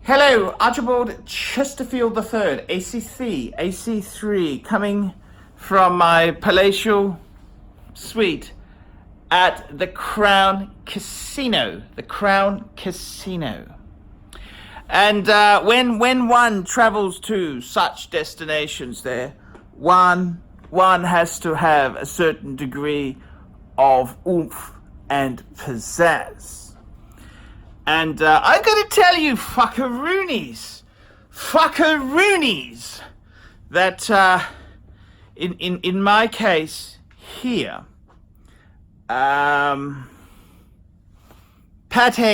Hello, Archibald Chesterfield III, AC3, coming from my palatial suite at the Crown Casino. The Crown Casino. And when one travels to such destinations there, one has to have a certain degree of oomph and pizzazz. And I'm going to tell you, fuckaroonies, that in my case here, Patek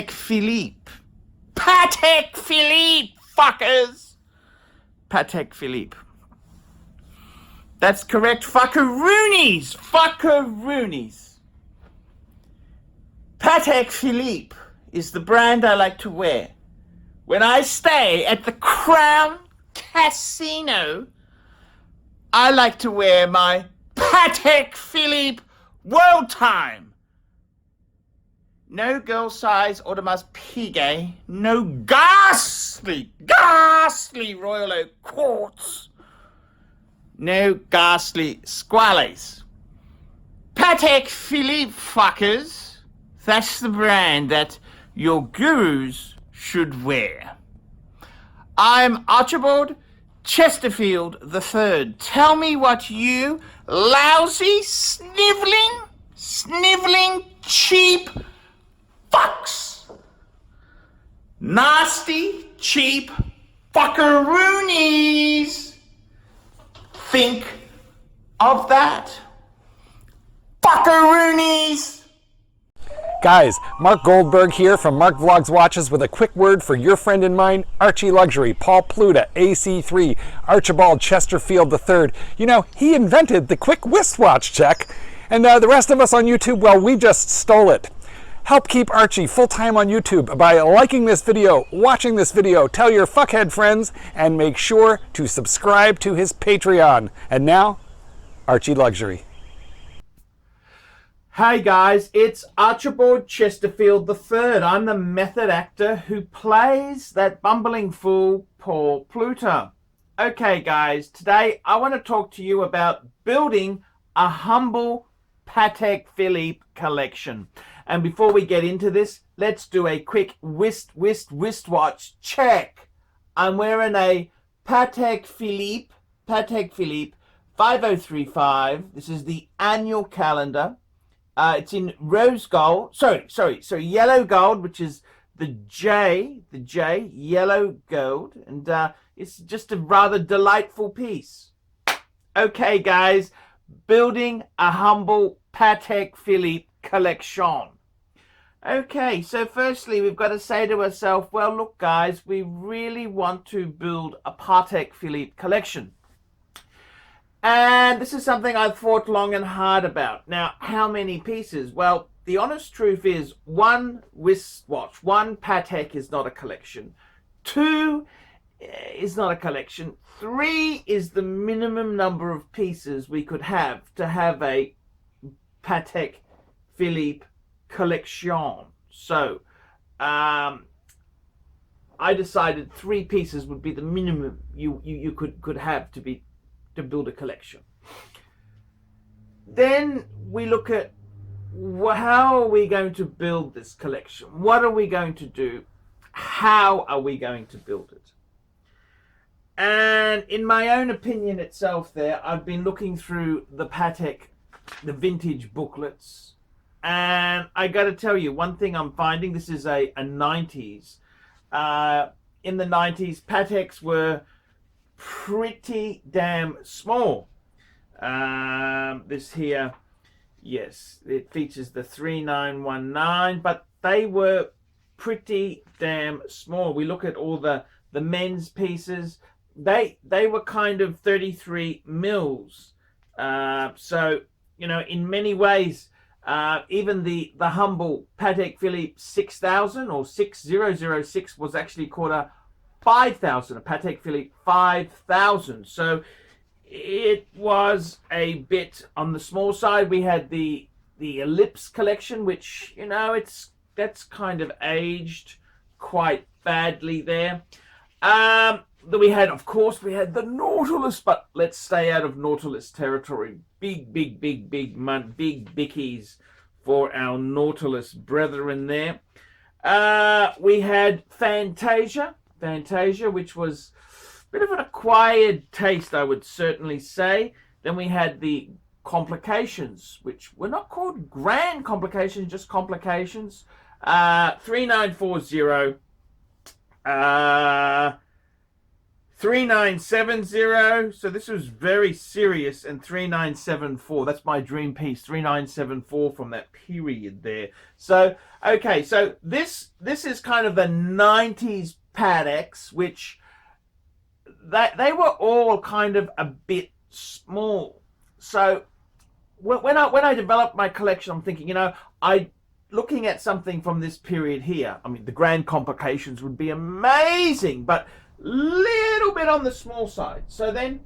Philippe, fuckers, Patek Philippe. That's correct, fuckaroonies. Patek Philippe is the brand I like to wear. When I stay at the Crown Casino, I like to wear my Patek Philippe World Time. No girl size Audemars Piguet, no ghastly Royal Oak Quartz, no ghastly Squales. Patek Philippe, fuckers, that's the brand that your gurus should wear. I'm Archibald Chesterfield III. Tell me what you lousy, sniveling, cheap fucks, nasty, cheap fuckaroonies think of that. Fuckaroonies! Guys, Mark Goldberg here from Mark Vlogs Watches with a quick word for your friend and mine, ArchieLuxury, Paul Pluta, AC3, Archibald Chesterfield III. You know, he invented the quick wristwatch check, and the rest of us on YouTube, well, we just stole it. Help keep Archie full-time on YouTube by liking this video, watching this video, tell your fuckhead friends, and make sure to subscribe to his Patreon. And now, ArchieLuxury. Hi guys, it's Archibald Chesterfield III. I'm the method actor who plays that bumbling fool Paul Pluta. Okay guys, today I want to talk to you about building a humble Patek Philippe collection. And before we get into this, let's do a quick wristwatch check. I'm wearing a Patek Philippe 5035. This is the annual calendar. It's in rose gold, yellow gold, which is the J, yellow gold, and it's just a rather delightful piece. Okay, guys, building a humble Patek Philippe collection. Okay, so firstly, we've got to say to ourselves, well, look, guys, we really want to build a Patek Philippe collection. And this is something I've thought long and hard about. Now, how many pieces? Well, the honest truth is one wristwatch, one Patek is not a collection. Two is not a collection. Three is the minimum number of pieces we could have to have a Patek Philippe collection. So, I decided 3 pieces would be the minimum you could have to build a collection. Then we look at how are we going to build this collection? What are we going to do? How are we going to build it? And in my own opinion itself there, I've been looking through the Patek, the vintage booklets, and I got to tell you, one thing I'm finding, this is a 90s. In the 90s, Pateks were pretty damn small. This here, yes, it features the 3919, but they were pretty damn small. We look at all the men's pieces, they were kind of 33 mils. So, you know, in many ways, even the humble Patek Philippe 6000 or 6006 was actually called a 5000, a Patek Philippe 5000. So it was a bit on the small side. We had the Ellipse collection, which, you know, that's kind of aged quite badly there. Then we had, of course, we had the Nautilus, but let's stay out of Nautilus territory. Big bickies for our Nautilus brethren there. We had Fantasia, which was a bit of an acquired taste, I would certainly say. Then we had the Complications, which were not called Grand Complications, just Complications. 3940, 3970, so this was very serious, and 3974, that's my dream piece, 3974 from that period there. So, okay, so this is kind of the 90s Pateks, which they were all kind of a bit small. So when I developed my collection, I'm thinking, looking at something from this period here, I mean, the Grand Complications would be amazing, but little bit on the small side. So then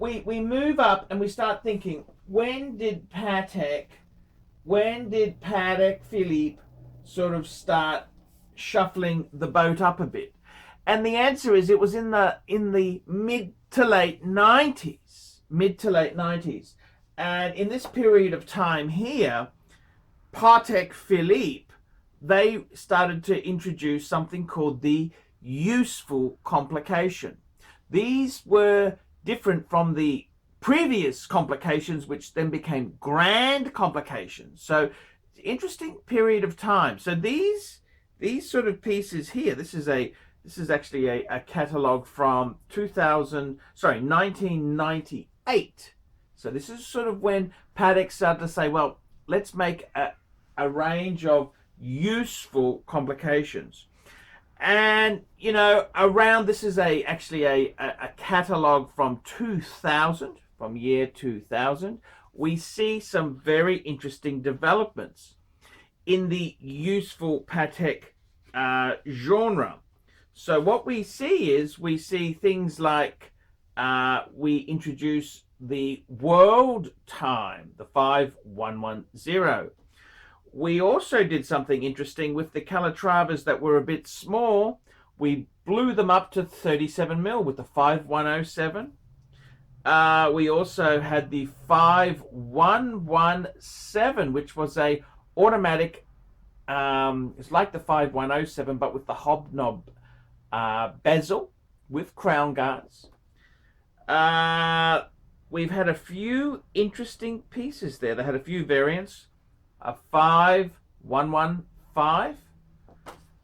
we move up and we start thinking, when did Patek Philippe sort of start shuffling the boat up a bit? And the answer is, it was in the mid to late 90s. And in this period of time here, Patek Philippe, they started to introduce something called the useful complication. These were different from the previous complications, which then became grand complications. So interesting period of time. So these sort of pieces here, this is actually a catalogue from 1998. So this is sort of when Patek started to say, well, let's make a range of useful complications. And, around, this is actually a catalogue from 2000, from year 2000. We see some very interesting developments in the useful Patek genre. So what we see things like, we introduce the world time, the 5110. We also did something interesting with the Calatravas that were a bit small. We blew them up to 37mm with the 5107. We also had the 5117, which was a automatic, it's like the 5107, but with the hobnob bezel with crown guards. We've had a few interesting pieces there. They had a few variants. A 5115,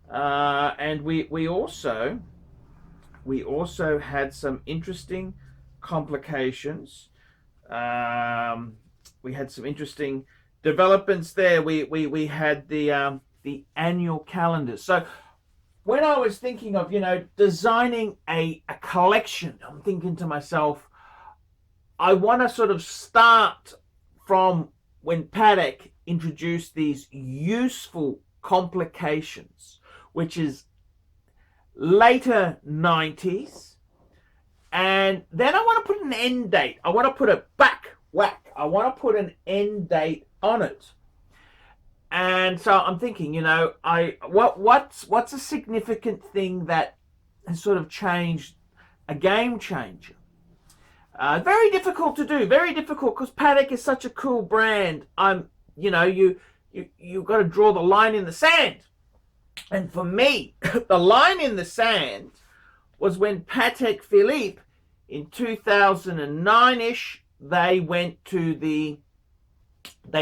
and we also had some interesting complications. We had some interesting developments there. We had the annual calendars. So when I was thinking of designing a collection, I'm thinking to myself, I want to sort of start from when Patek introduced these useful complications, which is later 90s, and then I want to put an end date. I want to put a whack. I want to put an end date on it. And so I'm thinking, what's a significant thing that has sort of changed, a game changer? Very difficult to do, very difficult, because Patek is such a cool brand. You've got to draw the line in the sand. And for me, the line in the sand was when Patek Philippe, in 2009-ish, they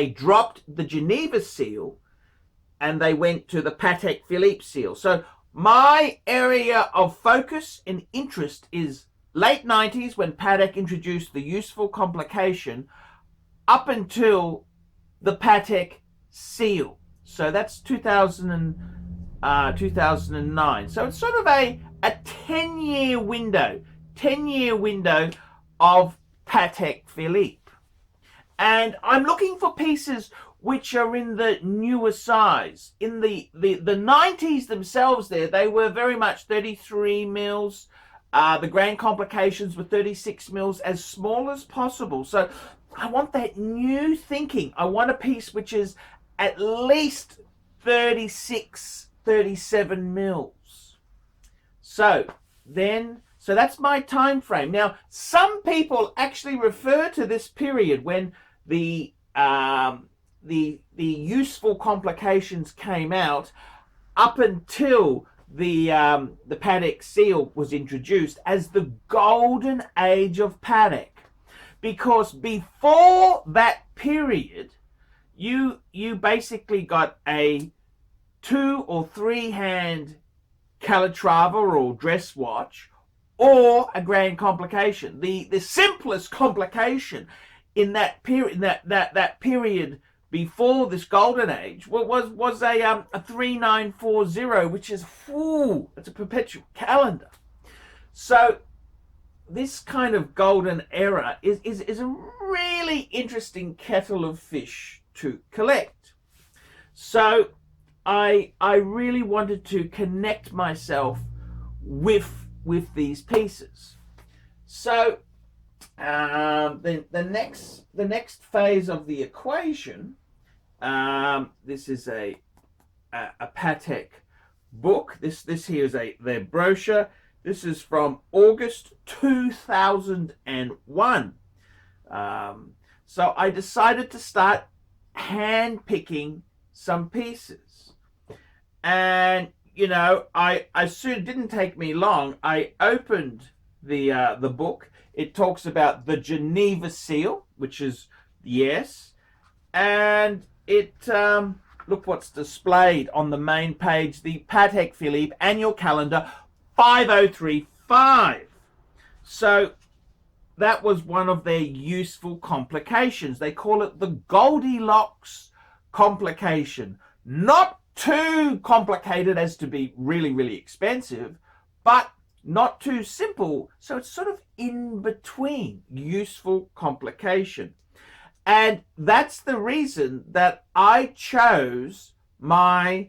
dropped the Geneva seal and they went to the Patek Philippe seal. So my area of focus and interest is late 90s, when Patek introduced the useful complication, up until the Patek seal. So that's 2009. So it's sort of a 10-year window of Patek Philippe. And I'm looking for pieces which are in the newer size. In the 90s themselves there, they were very much 33 mils. The grand complications were 36 mils, as small as possible. So I want that new thinking. I want a piece which is at least 36, 37 mils. So that's my time frame. Now, some people actually refer to this period when the useful complications came out up until the Patek seal was introduced as the golden age of Patek, because before that period, you basically got a 2 or 3 hand Calatrava or dress watch, or a grand complication. The simplest complication in that period, that period before this golden age, was a 3940, which is it's a perpetual calendar. So this kind of golden era is a really interesting kettle of fish to collect. So I really wanted to connect myself with these pieces. So the next phase of the equation, this is a Patek book. This here is their brochure. This is from August 2001. So I decided to start hand picking some pieces, and I soon, didn't take me long. I opened the book. It talks about the Geneva seal, which is yes, and it look what's displayed on the main page: the Patek Philippe annual calendar 5035. So that was one of their useful complications. They call it the Goldilocks complication. Not too complicated as to be really, really expensive, but not too simple. So it's sort of in between useful complication. And that's the reason that I chose my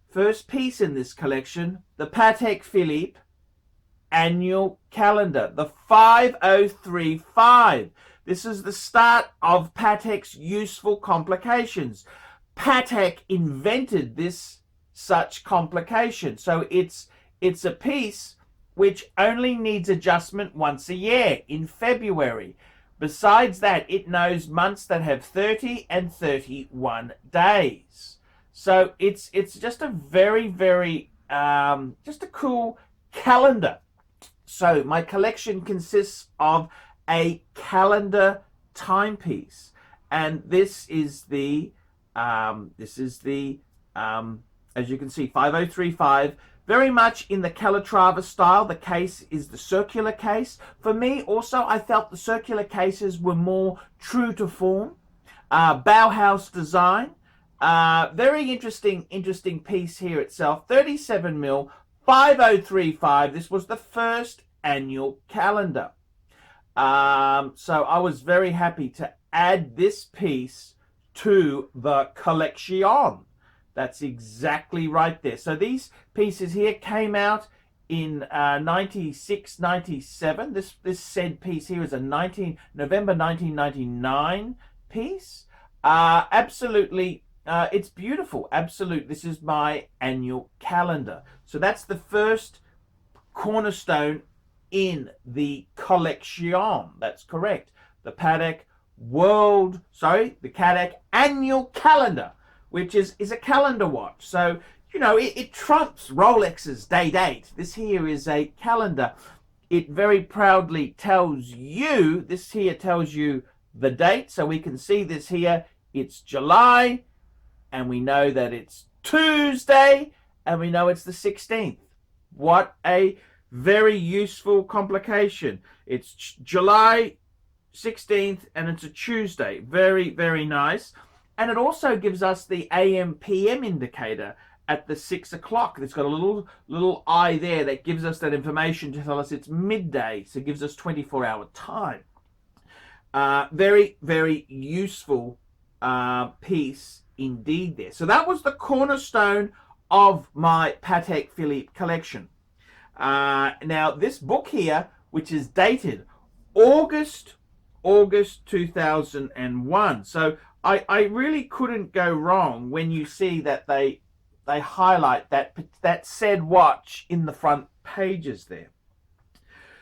first piece in this collection, the Patek Philippe annual calendar, the 5035. This is the start of Patek's useful complications. Patek invented this such complication. So it's a piece which only needs adjustment once a year in February. Besides that, it knows months that have 30 and 31 days. So it's just a very, very just a cool calendar. So my collection consists of a calendar timepiece, and this is the as you can see, 5035, very much in the Calatrava style. The case is the circular case. For me also, I felt the circular cases were more true to form. Bauhaus design. Very interesting piece here itself. 37mm, 5035. This was the first annual calendar. So I was very happy to add this piece to the collection. That's exactly right there. So these pieces here came out in 96, 97. This said piece here is a November 1999 piece. Absolutely, it's beautiful. Absolute. This is my annual calendar. So that's the first cornerstone in the collection. That's correct. The Patek the Patek annual calendar, which is a calendar watch. So, it trumps Rolex's date. This here is a calendar. It very proudly tells you, this here tells you the date. So we can see this here. It's July, and we know that it's Tuesday, and we know it's the 16th. What a very useful complication. It's July 16th, and it's a Tuesday. Very, very nice. And it also gives us the AM PM indicator at the 6 o'clock. It's got a little eye there that gives us that information to tell us it's midday. So it gives us 24-hour time. Very, very useful piece indeed there. So that was the cornerstone of my Patek Philippe collection. Now this book here, which is dated August 2001. So I really couldn't go wrong when you see that they they highlight that said watch in the front pages there.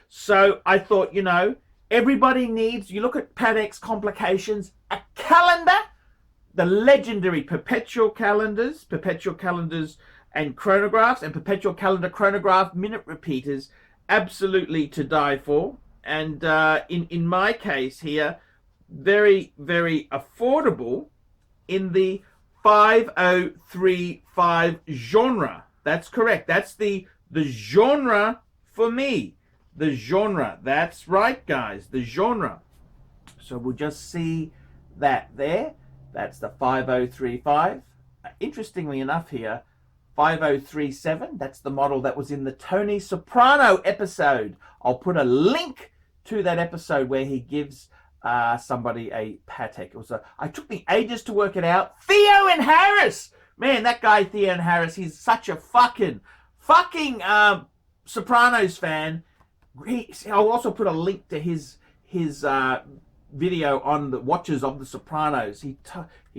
So I thought, you know, everybody needs, you look at Patek's complications, a calendar, the legendary perpetual calendars and chronographs, and perpetual calendar chronograph minute repeaters, absolutely to die for. And in my case here, very, very affordable in the 5035 genre. That's correct. That's the genre for me. The genre. That's right, guys. The genre. So we'll just see that there. That's the 5035. Interestingly enough here, 5037, that's the model that was in the Tony Soprano episode. I'll put a link to that episode where he gives somebody a Patek. I took me ages to work it out. Theo and Harris! Man, that guy Theo and Harris, he's such a fucking Sopranos fan. I'll also put a link to his video on the watches of the Sopranos. He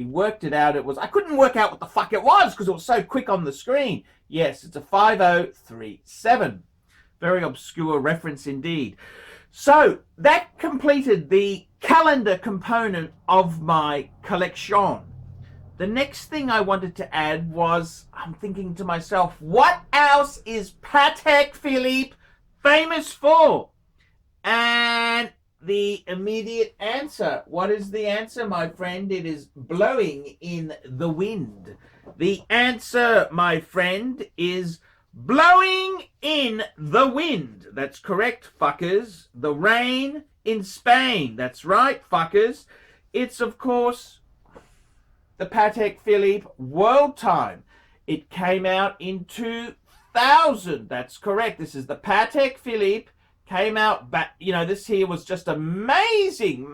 worked it out. I couldn't work out what the fuck it was because it was so quick on the screen. Yes, it's a 5037. Very obscure reference indeed. So that completed the calendar component of my collection. The next thing I wanted to add was, I'm thinking to myself, what else is Patek Philippe famous for? And the immediate answer, what is the answer, my friend? It is blowing in the wind. The answer, my friend, is blowing in the wind. That's correct, fuckers. The rain in Spain. That's right, fuckers. It's, of course, the Patek Philippe World Time. It came out in 2000. That's correct. This is the Patek Philippe. Came out back, you know, this here was just amazing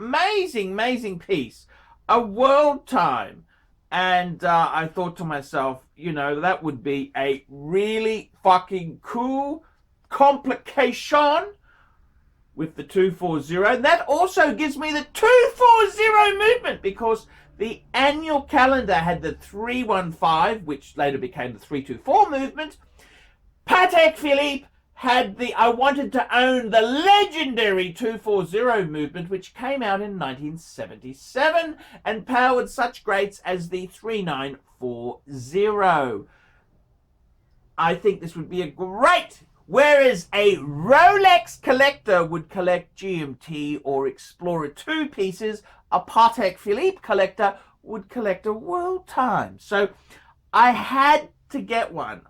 piece. A world time. And I thought to myself, you know, that would be a really fucking cool complication with the 240. And that also gives me the 240 movement, because the annual calendar had the 315, which later became the 324 movement. Patek Philippe had I wanted to own the legendary 240 movement, which came out in 1977 and powered such greats as the 3940. I think this would be a great, whereas a Rolex collector would collect GMT or Explorer 2 pieces, a Patek Philippe collector would collect a world time. So I had to get one.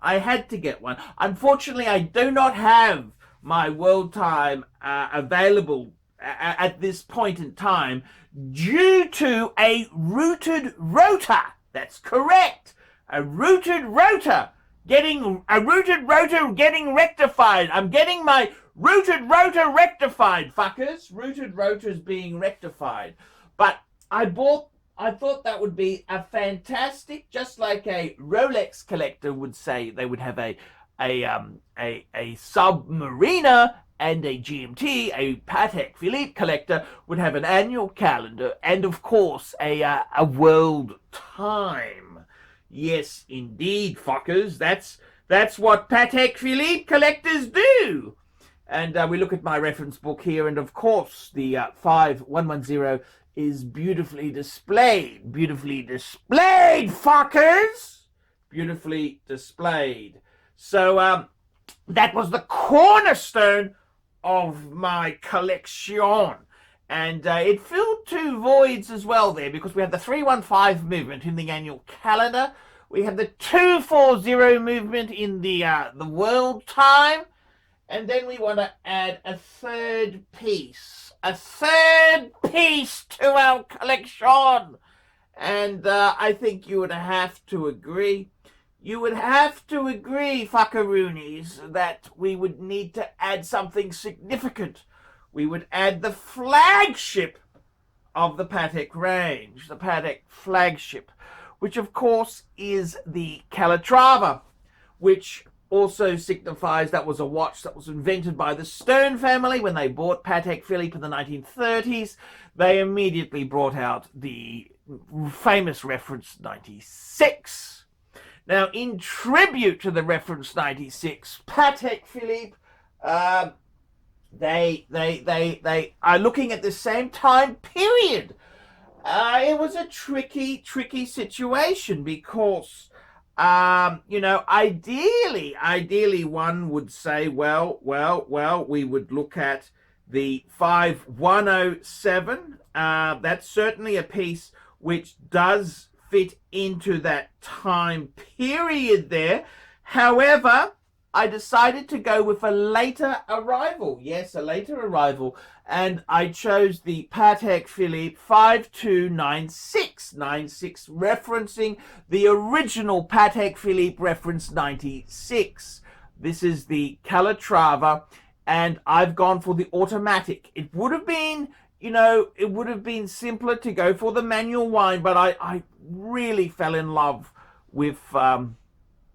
Unfortunately, I do not have my world time available at this point in time due to a rooted rotor. That's correct. A rooted rotor getting rectified. I'm getting my rooted rotor rectified, fuckers. Rooted rotors being rectified. But I thought that would be a fantastic, just like a Rolex collector would say they would have a Submariner and a GMT, a Patek Philippe collector would have an annual calendar and, of course, a world time. Yes, indeed, fuckers. That's what Patek Philippe collectors do. And we look at my reference book here, and, of course, the 5110 is beautifully displayed, fuckers! Beautifully displayed. So, that was the cornerstone of my collection. And it filled two voids as well there, because we have the 315 movement in the annual calendar. We have the 240 movement in the world time. And then we want to add a third piece to our collection. And I think you would have to agree. Fuckaroonies, that we would need to add something significant. We would add the flagship of the Patek range, the Patek flagship, which of course is the Calatrava, which also signifies that was a watch that was invented by the Stone family when they bought Patek Philippe in the 1930s. They immediately brought out the famous reference 96. Now, in tribute to the reference 96, Patek Philippe, they are looking at the same time period. It was a tricky situation because, ideally one would say, well, we would look at the 5107. That's certainly a piece which does fit into that time period there. However, I decided to go with a later arrival. Yes, a later arrival. And I chose the Patek Philippe 5296, referencing the original Patek Philippe reference 96. This is the Calatrava, and I've gone for the automatic. It would have been, it would have been simpler to go for the manual wind, but I really fell in love with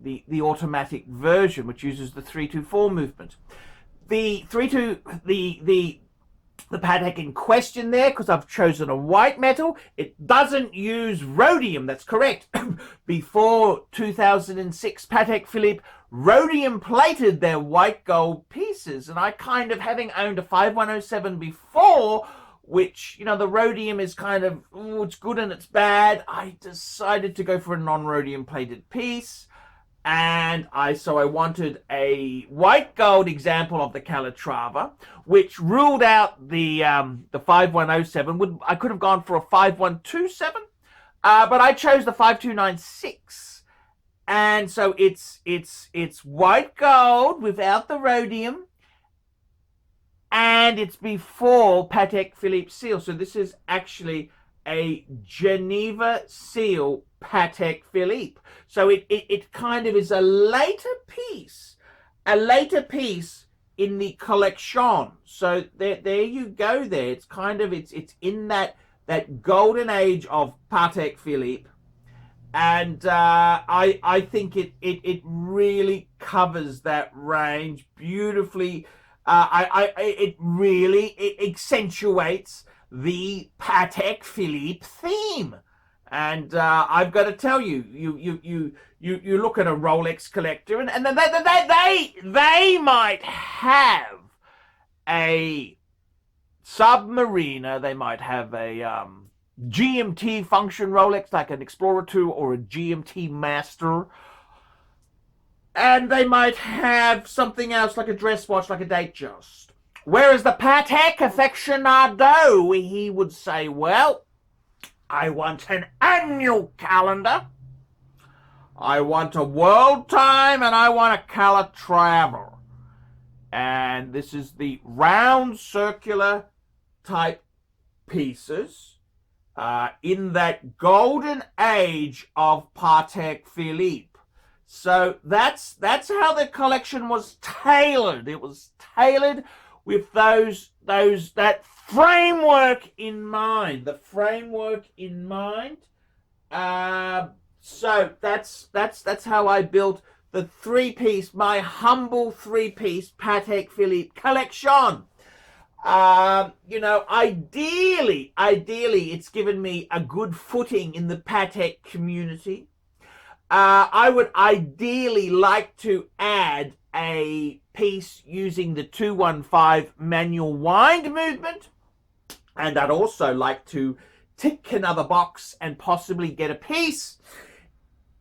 the automatic version, which uses the 3-2-4 movement. The Patek in question there, because I've chosen a white metal, it doesn't use rhodium. That's correct. Before 2006, Patek Philippe rhodium plated their white gold pieces, and I kind of, having owned a 5107 before, which, the rhodium is kind of, it's good and it's bad, I decided to go for a non-rhodium plated piece. And I wanted a white gold example of the Calatrava, which ruled out the 5107. I could have gone for a 5127, but I chose the 5296. And so it's white gold without the rhodium, and it's before Patek Philippe seal. So this is actually a Geneva seal Patek Philippe. So it kind of is a later piece in the collection. So there you go there. It's kind of, it's in that golden age of Patek Philippe. And I think it really covers that range beautifully. It really accentuates the Patek Philippe theme. And I've got to tell you, you look at a Rolex collector, and they might have a Submariner, they might have a GMT function Rolex, like an Explorer 2 or a GMT Master, and they might have something else like a dress watch, like a Datejust. Whereas the Patek aficionado, he would say, well, I want an annual calendar, I want a world time, and I want a Calatrava. And this is the round circular type pieces in that golden age of Patek Philippe. So that's how the collection was tailored. It was tailored with that framework in mind. The framework in mind. So that's how I built the three-piece, my humble three-piece Patek Philippe collection. Ideally, it's given me a good footing in the Patek community. I would ideally like to add a piece using the 215 manual wind movement, and I'd also like to tick another box and possibly get a piece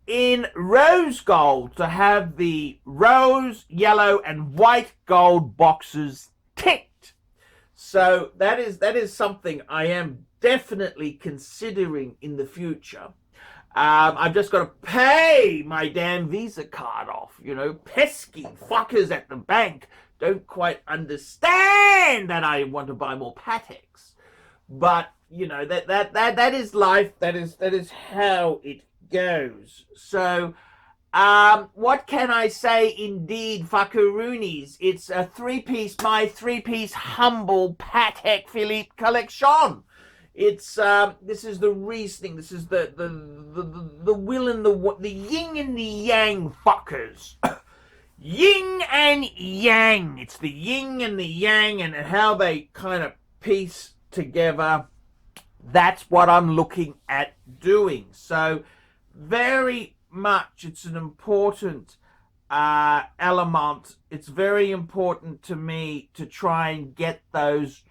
in rose gold to have the rose, yellow, and white gold boxes ticked. So that is something I am definitely considering in the future. I've just got to pay my damn Visa card off. Pesky fuckers at the bank don't quite understand that I want to buy more Pateks. But that is life. That is how it goes. So what can I say? Indeed, fuckaroonies, it's a my three-piece humble Patek Philippe collection. It's this is the reasoning. This is the will and the yin and the yang fuckers. Yin and yang. It's the yin and the yang and how they kind of piece together. That's what I'm looking at doing. So very much. It's an important element. It's very important to me to try and get those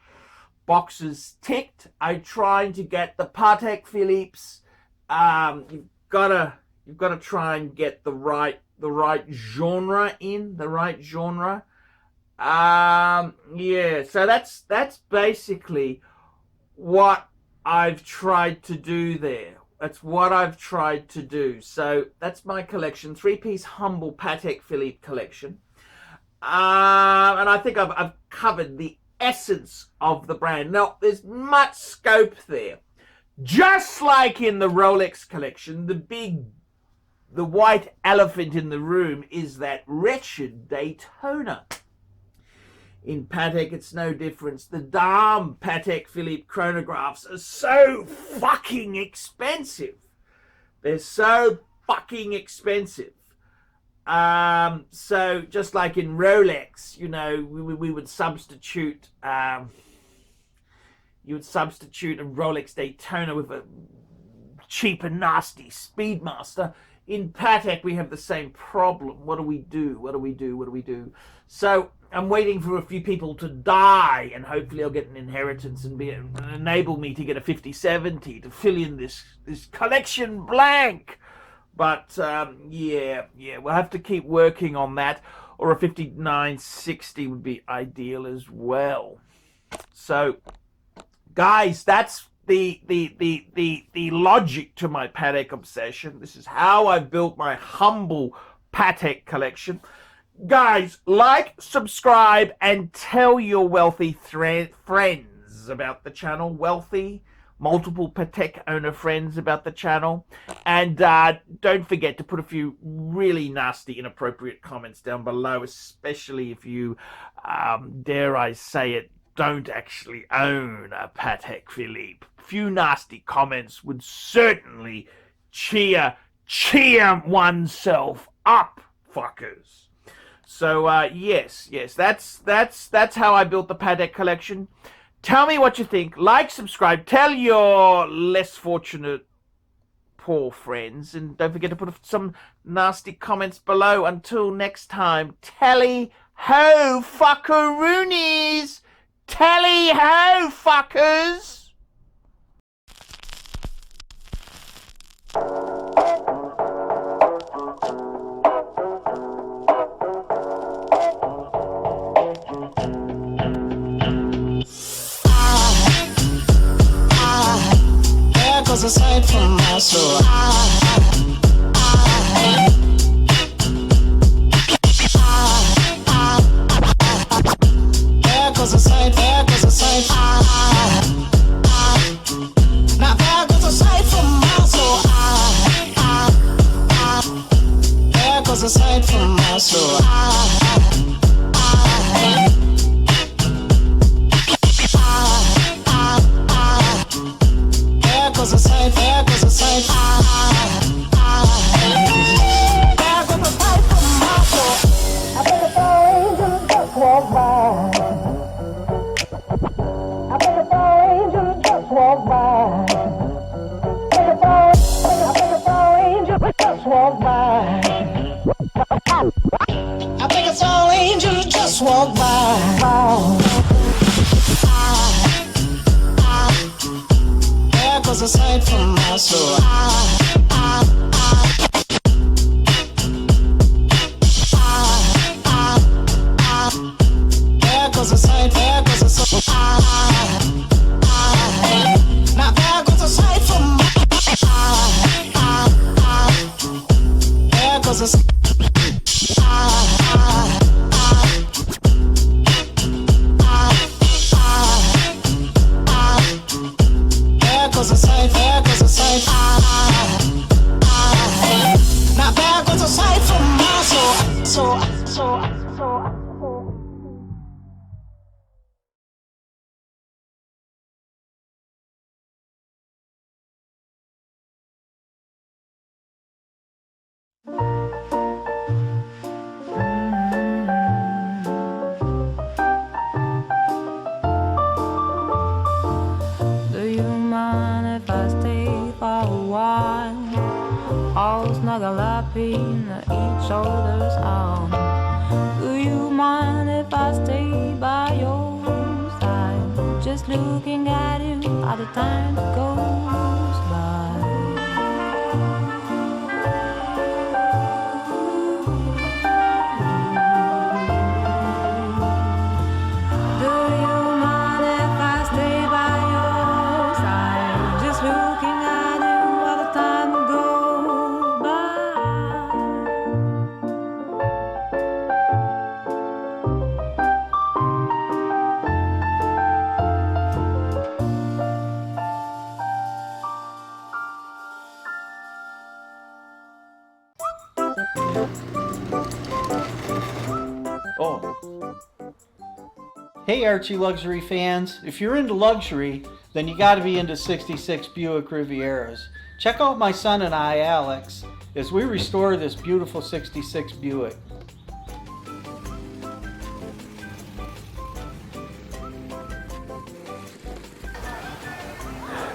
boxes ticked. I trying to get the Patek Philippe's. You've got to try and get the right genre in, the right genre. Yeah, so that's basically what I've tried to do there. That's what I've tried to do. So that's my collection, 3-piece humble Patek Philippe collection. And I think I've covered the essence of the brand. Now, there's much scope there. Just like in the Rolex collection, the white elephant in the room is that wretched Daytona. In Patek, it's no difference. The damn Patek Philippe chronographs are so fucking expensive. They're so fucking expensive. So just like in Rolex, you know, we would substitute, you would substitute a Rolex Daytona with a cheap and nasty Speedmaster. In Patek, we have the same problem. What do we do? What do we do? What do we do? So I'm waiting for a few people to die, and hopefully I'll get an inheritance and enable me to get a 5070 to fill in this collection blank. But yeah, we'll have to keep working on that, or a 5960 would be ideal as well. So, guys, that's the logic to my Patek obsession. This is how I've built my humble Patek collection. Guys, like, subscribe, and tell your wealthy friends about the channel. Wealthy, multiple Patek owner friends about the channel. And don't forget to put a few really nasty, inappropriate comments down below, especially if you, dare I say it, don't actually own a Patek Philippe. Few nasty comments would certainly cheer oneself up, fuckers. So yes, that's how I built the Patek collection. Tell me what you think. Like, subscribe, tell your less fortunate poor friends, and don't forget to put some nasty comments below. Until next time, tally ho, fuckaroonies! Tally ho, fuckers! There goes a sight from my soul. There goes a sight, there goes a sight. Now there goes a sight from my soul. There goes a sight from my soul. There goes a sight, there goes a sight. There goes a sight from my soul. I think it's all angels just walk by. I think it's all angels just walk by. I think it's all angels just walk by. I think it's all angels just walk by. There goes a sight from my soul. There goes a sight, there goes a sight. Now there goes a sight from my there goes a sight. There goes a sight, there goes a sight. if I stay by your side, just looking at you all the time goes by. Do you mind if I stay by your side, just looking at you all the time goes by? Oh. Hey Archie Luxury fans, if you're into luxury, then you gotta be into 66 Buick Rivieras. Check out my son and I, Alex, as we restore this beautiful 66 Buick.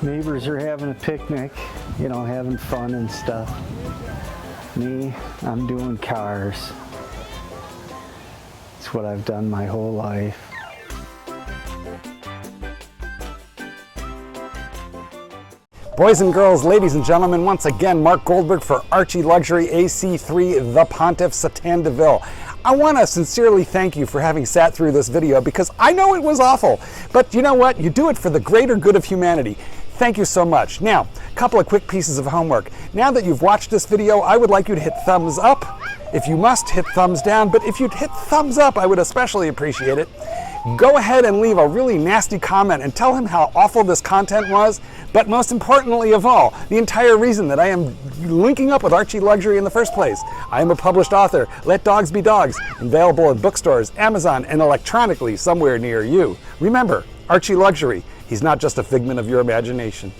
Neighbors are having a picnic, you know, having fun and stuff. Me, I'm doing cars. It's what I've done my whole life. Boys and girls, ladies and gentlemen, once again, Mark Goldberg for Archie Luxury AC3, the Pontiff, Satan Deville. I want to sincerely thank you for having sat through this video because I know it was awful, but you know what? You do it for the greater good of humanity. Thank you so much. Now, a couple of quick pieces of homework. Now that you've watched this video, I would like you to hit thumbs up. If you must, hit thumbs down, but if you'd hit thumbs up, I would especially appreciate it. Go ahead and leave a really nasty comment and tell him how awful this content was, but most importantly of all, the entire reason that I am linking up with Archie Luxury in the first place. I am a published author. Let dogs be dogs. Available in bookstores, Amazon, and electronically somewhere near you. Remember, Archie Luxury. He's not just a figment of your imagination.